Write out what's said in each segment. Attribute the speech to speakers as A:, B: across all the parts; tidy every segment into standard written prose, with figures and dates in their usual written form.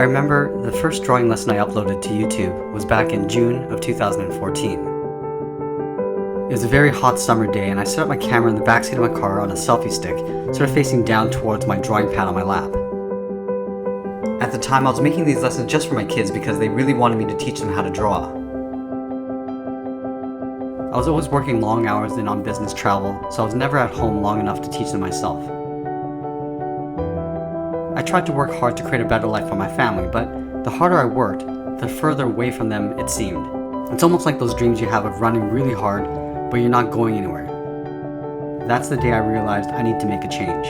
A: I remember the first drawing lesson I uploaded to YouTube was back in June of 2014. It was a very hot summer day and I set up my camera in the backseat of my car on a selfie stick, sort of facing down towards my drawing pad on my lap. At the time, I was making these lessons just for my kids because they really wanted me to teach them how to draw. I was always working long hours and on business travel, so I was never at home long enough to teach them myself. I tried to work hard to create a better life for my family, but the harder I worked, the further away from them it seemed. It's almost like those dreams you have of running really hard, but you're not going anywhere. That's the day I realized I need to make a change.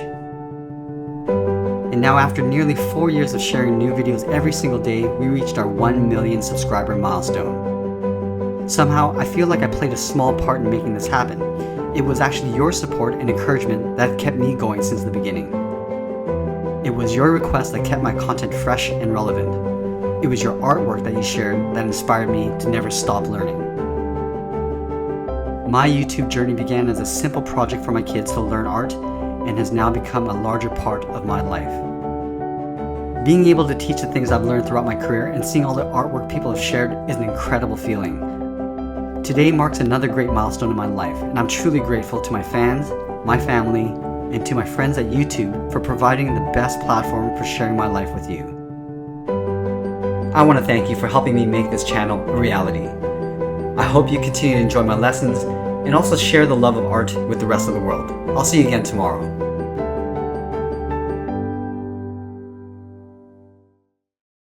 A: And now after nearly 4 years of sharing new videos every single day, we reached our 1 million subscriber milestone. Somehow, I feel like I played a small part in making this happen. It was actually your support and encouragement that kept me going since the beginning. It was your request that kept my content fresh and relevant. It was your artwork that you shared that inspired me to never stop learning. My YouTube journey began as a simple project for my kids to learn art and has now become a larger part of my life. Being able to teach the things I've learned throughout my career and seeing all the artwork people have shared is an incredible feeling. Today marks another great milestone in my life, and I'm truly grateful to my fans, my family, and to my friends at YouTube for providing the best platform for sharing my life with you. I want to thank you for helping me make this channel a reality. I hope you continue to enjoy my lessons and also share the love of art with the rest of the world. I'll see you again tomorrow.